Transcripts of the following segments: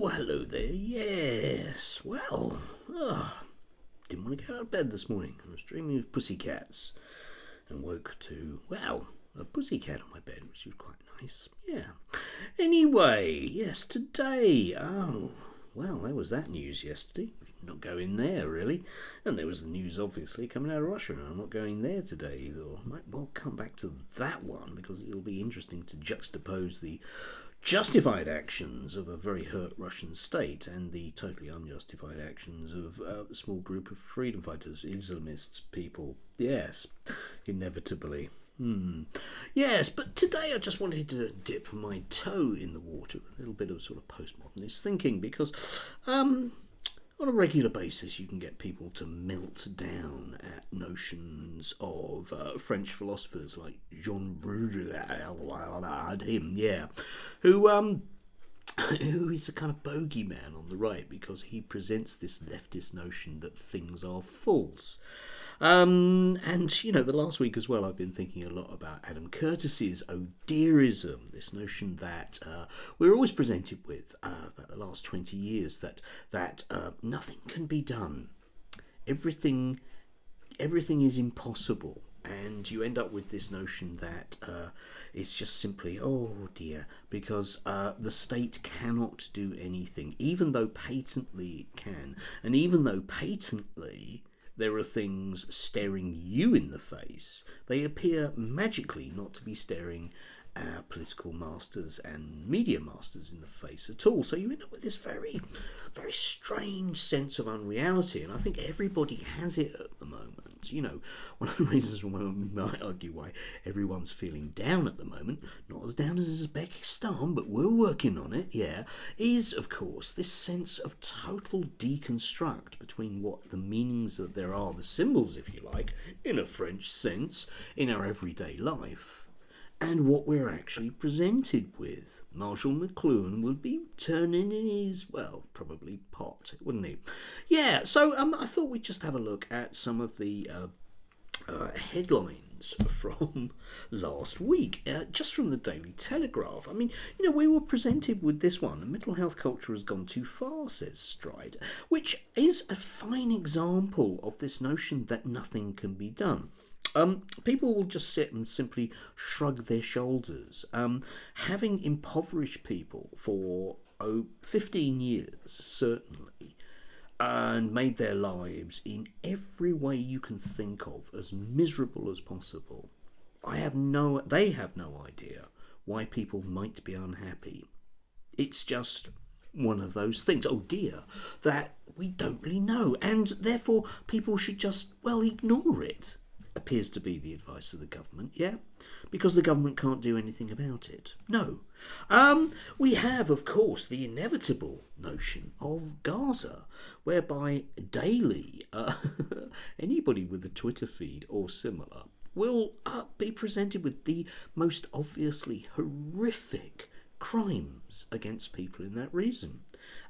Oh, hello there. Yes. Well, didn't want to get out of bed this morning. I was dreaming of pussycats and woke to, well, a pussycat on my bed, which was quite nice. Yeah. Anyway, yes, today. Oh, well, there was that news yesterday. Not going there, really. And there was the news, obviously, coming out of Russia, and I'm not going there today either. I might well come back to that one, because it'll be interesting to juxtapose the justified actions of a very hurt Russian state and the totally unjustified actions of a small group of freedom fighters, Islamists, people. Yes, inevitably. Yes, but today I just wanted to dip my toe in the water, a little bit of sort of postmodernist thinking, because on a regular basis, you can get people to melt down at notions of French philosophers like Jean Baudrillard, him, yeah, who is a kind of bogeyman on the right because he presents this leftist notion that things are false. And, you know, the last week as well, I've been thinking a lot about Adam Curtis's oh dearism, this notion that we're always presented with about the last 20 years, that nothing can be done. Everything is impossible. And you end up with this notion that it's just simply, oh dear, because the state cannot do anything, even though patently it can. And even though patently there are things staring you in the face, they appear magically not to be staring our political masters and media masters in the face at all. So you end up with this very, very strange sense of unreality, and I think everybody has it at the moment. You know, one of the reasons why I might argue why everyone's feeling down at the moment, not as down as Uzbekistan, but we're working on it, yeah, is, of course, this sense of total deconstruct between what the meanings that there are, the symbols, if you like, in a French sense, in our everyday life, and what we're actually presented with. Marshall McLuhan would be turning in his, well, probably pot, wouldn't he? Yeah, so I thought we'd just have a look at some of the headlines from last week, just from the Daily Telegraph. I mean, you know, we were presented with this one. Mental health culture has gone too far, says Stride, which is a fine example of this notion that nothing can be done. People will just sit and simply shrug their shoulders. Having impoverished people for 15 years, certainly, and made their lives in every way you can think of as miserable as possible, they have no idea why people might be unhappy. It's just one of those things, oh dear, that we don't really know, and therefore people should just, well, ignore it. Appears to be the advice of the government, yeah? Because the government can't do anything about it. No. We have, of course, the inevitable notion of Gaza, whereby daily anybody with a Twitter feed or similar will be presented with the most obviously horrific crimes against people in that region.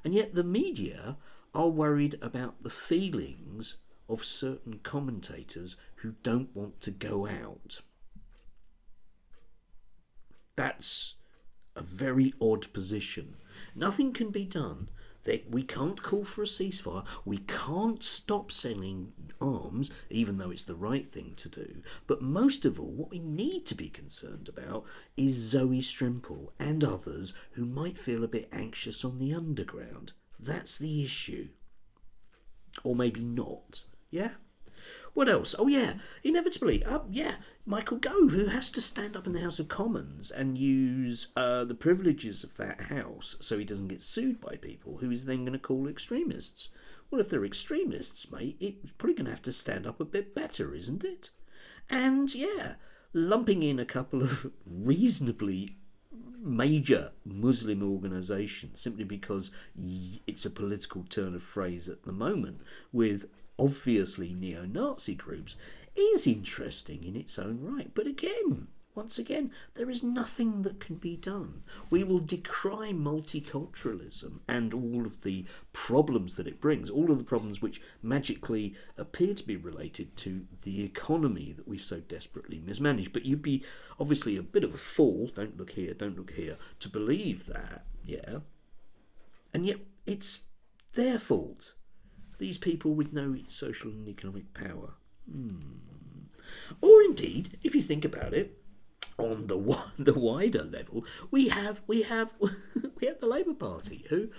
And yet the media are worried about the feelings of certain commentators who don't want to go out. That's a very odd position. Nothing can be done. We can't call for a ceasefire. We can't stop selling arms, even though it's the right thing to do. But most of all, what we need to be concerned about is Zoe Strimple and others who might feel a bit anxious on the underground. That's the issue. Or maybe not. Yeah? What else? Oh, yeah, inevitably, Michael Gove, who has to stand up in the House of Commons and use the privileges of that house so he doesn't get sued by people who he's then going to call extremists. Well, if they're extremists, mate, it's probably going to have to stand up a bit better, isn't it? And, yeah, lumping in a couple of reasonably major Muslim organisations simply because it's a political turn of phrase at the moment with obviously neo-Nazi groups is interesting in its own right. But again, once again, there is nothing that can be done. We will decry multiculturalism and all of the problems that it brings, all of the problems which magically appear to be related to the economy that we've so desperately mismanaged. But you'd be obviously a bit of a fool, don't look here, to believe that, yeah. And yet it's their fault. These people with no social and economic power. Or indeed, if you think about it, on the wider level, we have we have the Labour Party who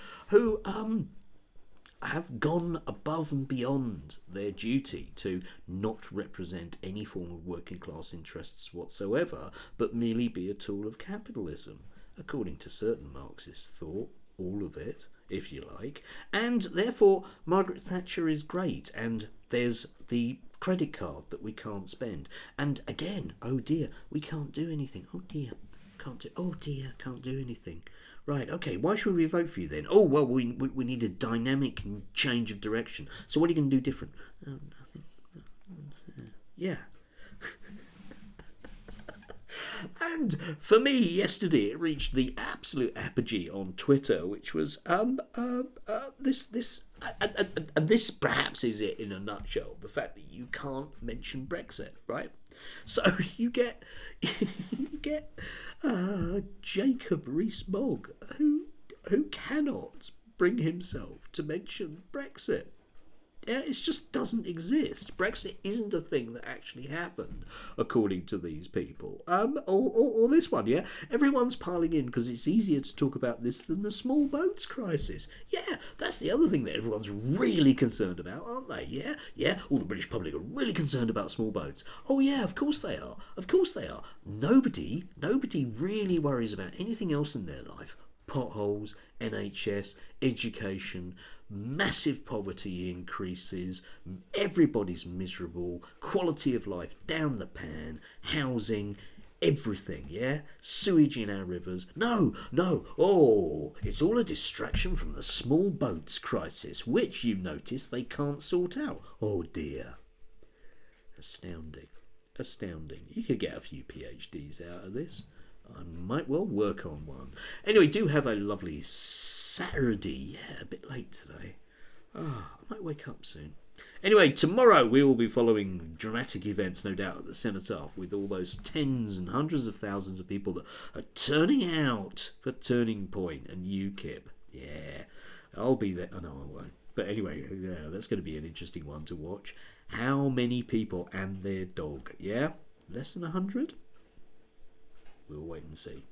have gone above and beyond their duty to not represent any form of working class interests whatsoever, but merely be a tool of capitalism, according to certain Marxist thought, all of it, if you like. And therefore, Margaret Thatcher is great, and there's the credit card that we can't spend. And again, oh dear, we can't do anything. Oh dear, can't do anything. Right, okay, why should we vote for you then? Oh, well, we need a dynamic change of direction. So what are you going to do different? Oh, nothing. Yeah. And for me, yesterday, it reached the absolute apogee on Twitter, which was this and this perhaps is it in a nutshell, the fact that you can't mention Brexit, right? So you get Jacob Rees-Mogg, who cannot bring himself to mention Brexit. Yeah, it just doesn't exist. Brexit isn't a thing that actually happened, according to these people. Or this one, yeah? Everyone's piling in because it's easier to talk about this than the small boats crisis. Yeah, that's the other thing that everyone's really concerned about, aren't they? Yeah, yeah, all the British public are really concerned about small boats. Oh yeah, of course they are. Of course they are. Nobody really worries about anything else in their life. Potholes, NHS, education, massive poverty increases, everybody's miserable, quality of life down the pan, housing, everything, yeah? Sewage in our rivers. No, it's all a distraction from the small boats crisis, which you notice they can't sort out. Oh dear. Astounding. You could get a few PhDs out of this. I might well work on one. Anyway, do have a lovely Saturday. Yeah, a bit late today. I might wake up soon. Anyway, tomorrow we will be following dramatic events, no doubt, at the Cenotaph, with all those tens and hundreds of thousands of people that are turning out for Turning Point and UKIP. Yeah, I'll be there. Oh, no, I won't. But anyway, yeah, that's going to be an interesting one to watch. How many people and their dog? Yeah? Less than 100? We'll wait and see.